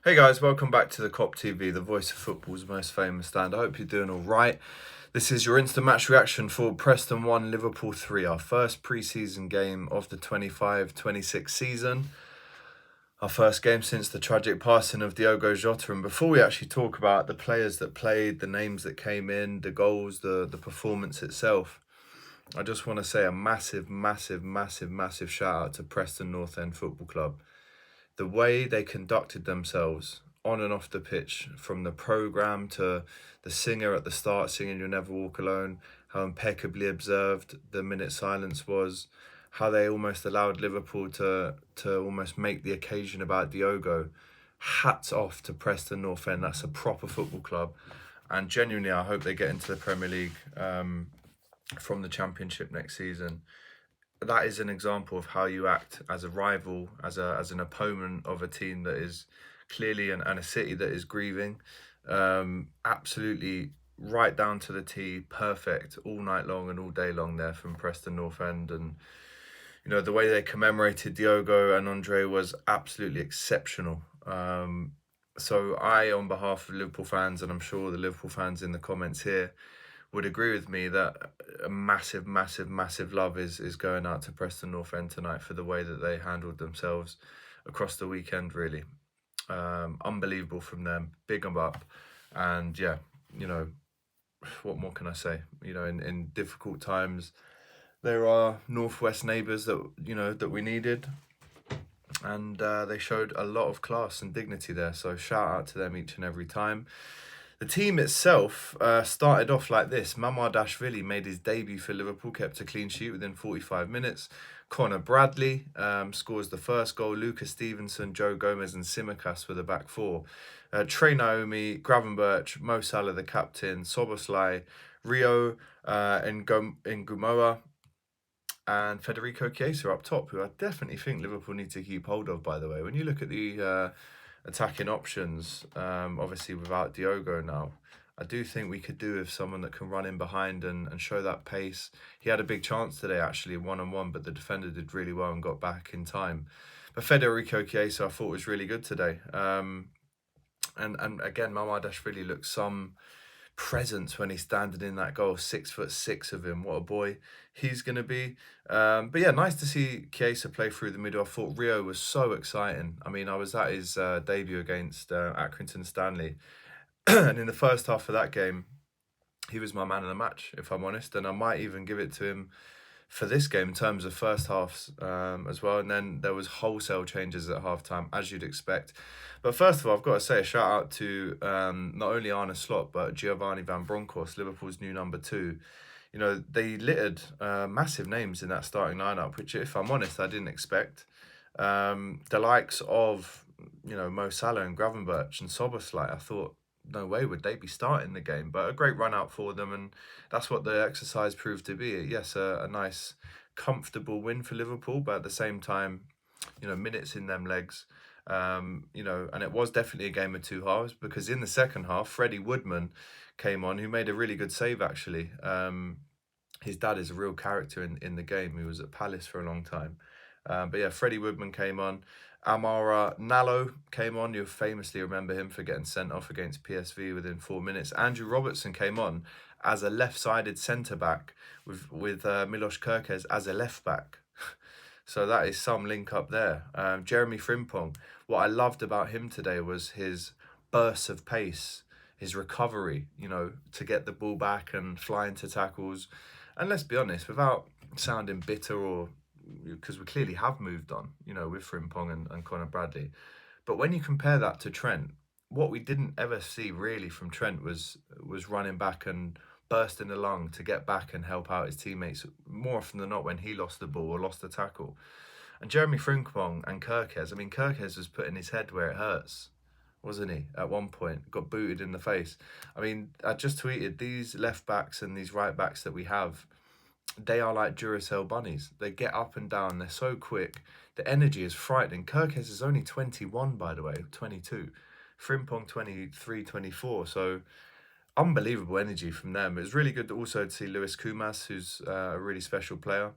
Hey guys, welcome back to the COP TV, the voice of football's most famous stand. I hope you're doing all right. This is your instant match reaction for Preston 1, Liverpool 3, our first pre-season game of the 25-26 season. Our first game since the tragic passing of Diego Jota. And before we actually talk about the players that played, the names that came in, the goals, the performance itself, I just want to say a massive shout out to Preston North End Football Club. The way they conducted themselves on and off the pitch, from the programme to the singer at the start singing You'll Never Walk Alone, how impeccably observed the minute silence was, how they almost allowed Liverpool to almost make the occasion about Diogo. Hats off to Preston North End. That's a proper football club. And genuinely, I hope they get into the Premier League from the Championship next season. That is an example of how you act as a rival, as an opponent of a team that is clearly and a city that is grieving. Absolutely right down to the T, perfect all night long and all day long there from Preston North End. And the way they commemorated Diogo and Andre was absolutely exceptional. So I, on behalf of Liverpool fans, and I'm sure the Liverpool fans in the comments here would agree with me, that a massive love is going out to Preston North End tonight for the way that they handled themselves across the weekend, really. Unbelievable from them. Big them up. And yeah, what more can I say? In difficult times, there are Northwest neighbours that we needed. And they showed a lot of class and dignity there. So shout out to them each and every time. The team itself started off like this. Mamardashvili made his debut for Liverpool, kept a clean sheet within 45 minutes. Connor Bradley scores the first goal. Lucas Stevenson, Joe Gomez and Simicas were the back four. Trey Naomi, Gravenberch, Mo Salah the captain, Soboslai, Rio and Gumoa, and Federico Chiesa up top, who I definitely think Liverpool need to keep hold of, by the way. When you look at the attacking options, obviously without Diogo now, I do think we could do with someone that can run in behind and show that pace. He had a big chance today, actually, one-on-one, but the defender did really well and got back in time. But Federico Chiesa, I thought, was really good today. And again, Mamardashvili looks some presence when he's standing in that goal. 6'6" of him. What a boy he's going to be. But yeah, nice to see Chiesa play through the middle. I thought Rio was so exciting. I mean, I was at his debut against Accrington Stanley. And in the first half of that game, he was my man of the match, if I'm honest. And I might even give it to him for this game in terms of first halves as well. And then there was wholesale changes at halftime, as you'd expect. But first of all, I've got to say a shout out to not only Arne Slot, but Giovanni Van Bronckhorst, Liverpool's new number 2. They littered massive names in that starting lineup, which, if I'm honest, I didn't expect. The likes of, Mo Salah and Gravenberch and Soboslai, I thought, no way would they be starting the game. But a great run out for them, and that's what the exercise proved to be. Yes, a nice, comfortable win for Liverpool, but at the same time, minutes in them legs. And it was definitely a game of two halves, because in the second half, Freddie Woodman came on, who made a really good save, actually. His dad is a real character in the game. He was at Palace for a long time. But yeah, Freddie Woodman came on. Amara Nallo came on. You'll famously remember him for getting sent off against PSV within 4 minutes. Andrew Robertson came on as a left-sided centre-back with Milos Kerkez as a left-back. So that is some link up there. Jeremy Frimpong, what I loved about him today was his bursts of pace, his recovery, to get the ball back and fly into tackles. And let's be honest, without sounding bitter, or because we clearly have moved on, with Frimpong and Connor Bradley. But when you compare that to Trent, what we didn't ever see really from Trent was running back and bursting the lung to get back and help out his teammates more often than not when he lost the ball or lost the tackle. And Jeremy Frimpong and Kerkez, Kerkez was putting his head where it hurts, wasn't he? At one point, got booted in the face. I just tweeted, these left backs and these right backs that we have, they are like Duracell bunnies. They get up and down. They're so quick. The energy is frightening. Kerkez is only 21, by the way, 22. Frimpong 23, 24. So unbelievable energy from them. It was really good also to see Lewis Kumas, who's a really special player.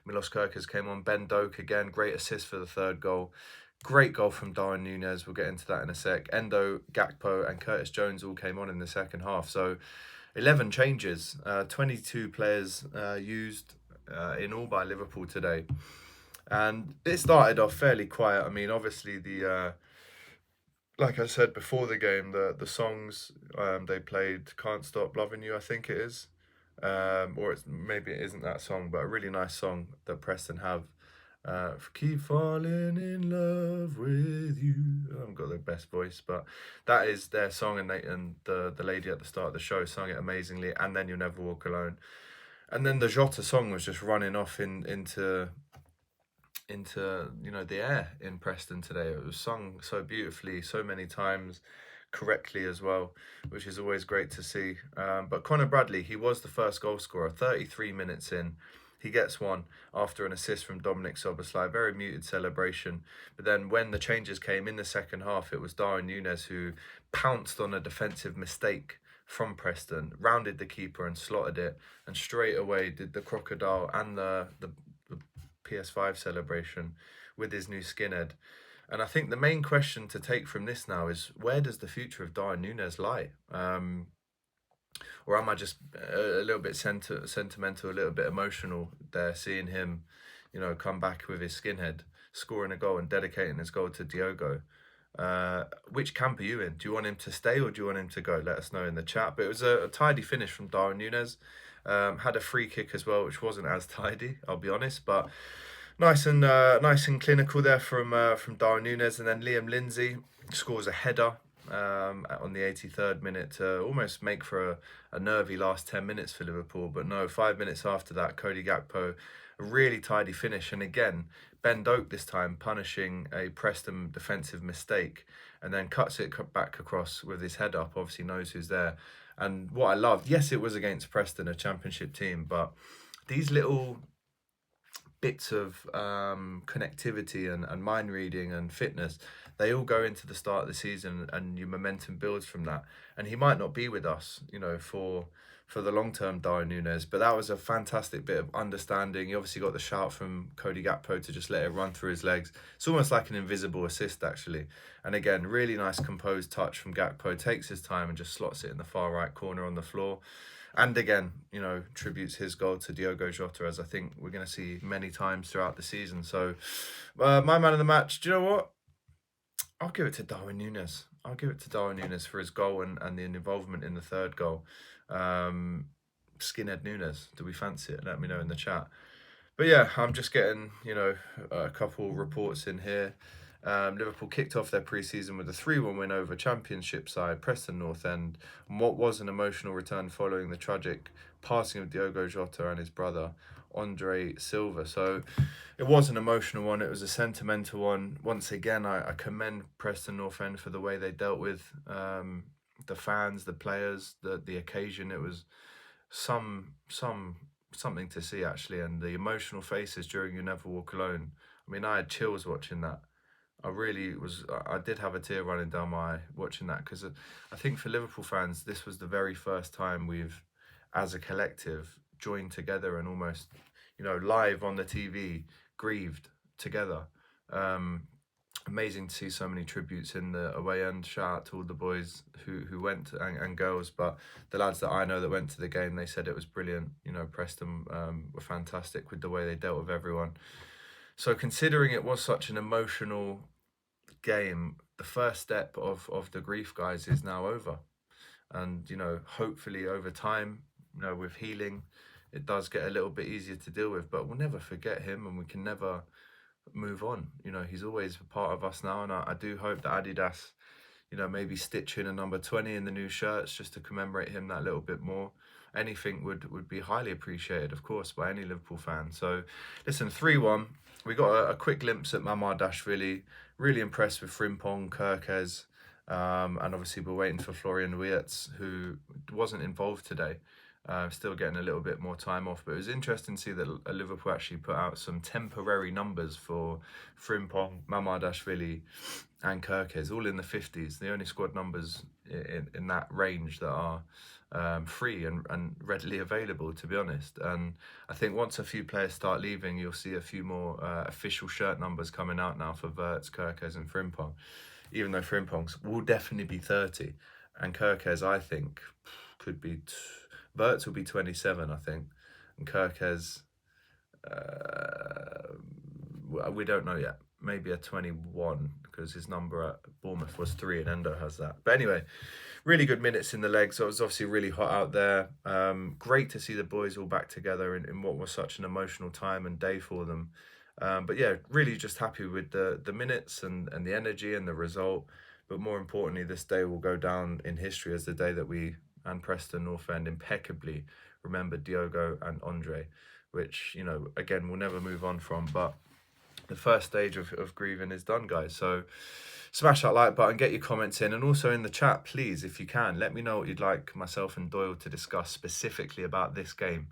Milos Kerkez came on. Ben Doak again, great assist for the third goal. Great goal from Darwin Núñez. We'll get into that in a sec. Endo, Gakpo, and Curtis Jones all came on in the second half. So 11 changes, 22 players used in all by Liverpool today. And it started off fairly quiet. I mean, obviously like I said before the game, the songs they played, "Can't Stop Loving You," I think it is, or maybe it isn't that song, but a really nice song that Preston have. Keep falling in love with you. I haven't got the best voice, but that is their song, and the lady at the start of the show sung it amazingly. And then "You'll Never Walk Alone," and then the Jota song was just running off into the air in Preston today. It was sung so beautifully, so many times, correctly as well, which is always great to see. But Conor Bradley, he was the first goal scorer, 33 minutes in. He gets one after an assist from Dominic Szoboszlai. Very muted celebration. But then when the changes came in the second half, it was Darwin Núñez who pounced on a defensive mistake from Preston, rounded the keeper and slotted it, and straight away did the crocodile and the PS5 celebration with his new skinhead. And I think the main question to take from this now is, where does the future of Darwin Núñez lie? Or am I just a little bit sentimental, a little bit emotional there, seeing him, come back with his skinhead, scoring a goal and dedicating his goal to Diogo? Which camp are you in? Do you want him to stay or do you want him to go? Let us know in the chat. But it was a tidy finish from Darwin Núñez. Had a free kick as well, which wasn't as tidy, I'll be honest, but nice and clinical there from Darwin Núñez. And then Liam Lindsay scores a header on the 83rd minute to almost make for a nervy last 10 minutes for Liverpool. But no, 5 minutes after that, Cody Gakpo, a really tidy finish. And again, Ben Doak this time punishing a Preston defensive mistake and then cuts it back across with his head up, obviously knows who's there. And what I loved, yes, it was against Preston, a championship team, but these little bits of connectivity and mind reading and fitness, they all go into the start of the season and your momentum builds from that. And he might not be with us, for the long term, Darwin Núñez, but that was a fantastic bit of understanding. He obviously got the shout from Cody Gakpo to just let it run through his legs. It's almost like an invisible assist, actually. And again, really nice composed touch from Gakpo, takes his time and just slots it in the far right corner on the floor. And again, tributes his goal to Diego Jota, as I think we're going to see many times throughout the season. So, my man of the match, do you know what? I'll give it to Darwin Núñez. I'll give it to Darwin Núñez for his goal and the involvement in the third goal. Skinhead Núñez, do we fancy it? Let me know in the chat. But yeah, I'm just getting, a couple reports in here. Liverpool kicked off their pre-season with a 3-1 win over Championship side Preston North End, and what was an emotional return following the tragic passing of Diogo Jota and his brother Andre Silva. So it was an emotional one, it was a sentimental one. Once again, I commend Preston North End for the way they dealt with the fans, the players, the occasion. It was something to see, actually, and the emotional faces during "You Never Walk Alone." I mean, I had chills watching that. I did have a tear running down my eye watching that, because I think for Liverpool fans, this was the very first time we've, as a collective, joined together and almost, live on the TV, grieved together. Amazing to see so many tributes in the away end. Shout out to all the boys who went and girls, but the lads that I know that went to the game, they said it was brilliant. Preston were fantastic with the way they dealt with everyone. So considering it was such an emotional game, the first step of the grief, guys, is now over. And, hopefully over time, with healing, it does get a little bit easier to deal with, but we'll never forget him and we can never move on. He's always a part of us now, and I do hope that Adidas, maybe stitch in a number 20 in the new shirts just to commemorate him that little bit more. Anything would be highly appreciated, of course, by any Liverpool fan. So, listen, 3-1. We got a quick glimpse at Mamardashvili. Really impressed with Frimpong, Kerkez, and obviously we're waiting for Florian Wirtz, who wasn't involved today. Still getting a little bit more time off, but it was interesting to see that Liverpool actually put out some temporary numbers for Frimpong, Mamardashvili, and Kirkes, all in the 50s. The only squad numbers in that range that are free and readily available, to be honest. And I think once a few players start leaving, you'll see a few more official shirt numbers coming out now for Wirtz, Kirkes, and Frimpong. Even though Frimpong's will definitely be 30, and Kirkes, I think, could be. Wirtz will be 27, I think, and Kirkes, we don't know yet. Maybe a 21 because his number at Bournemouth was 3 and Endo has that. But anyway, really good minutes in the legs. So it was obviously really hot out there. Great to see the boys all back together in what was such an emotional time and day for them. But yeah, really just happy with the minutes and the energy and the result. But more importantly, this day will go down in history as the day that we and Preston North End impeccably remembered Diogo and Andre, which, you know, again, we'll never move on from. But the first stage of grieving is done, guys. So smash that like button, get your comments in, and also in the chat, please, if you can, let me know what you'd like myself and Doyle to discuss specifically about this game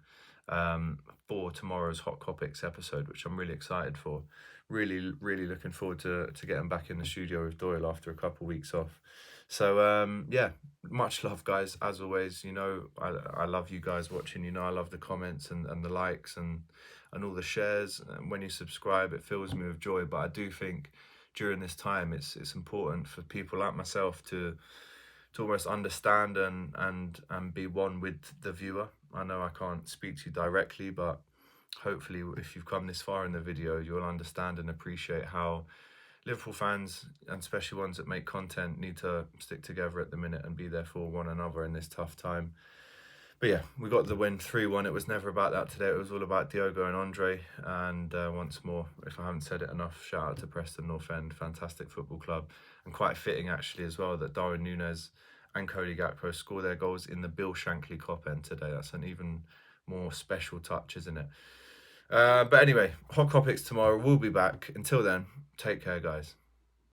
for tomorrow's Hot Topics episode, which I'm really excited for. Really, really looking forward to getting back in the studio with Doyle after a couple of weeks off. So yeah, much love, guys, as always. You know, I love you guys watching. You know, I love the comments and the likes and all the shares. And when you subscribe, it fills me with joy. But I do think during this time, it's important for people like myself to almost understand and be one with the viewer. I know I can't speak to you directly, but hopefully if you've come this far in the video, you'll understand and appreciate how Liverpool fans, and especially ones that make content, need to stick together at the minute and be there for one another in this tough time. But yeah, we got the win 3-1. It was never about that today. It was all about Diogo and Andre. And once more, if I haven't said it enough, shout out to Preston North End, fantastic football club. And quite fitting actually as well that Darwin Núñez and Cody Gakpo score their goals in the Bill Shankly Cop end today. That's an even more special touch, isn't it? But anyway, Hot Topics tomorrow. We'll be back. Until then, take care, guys.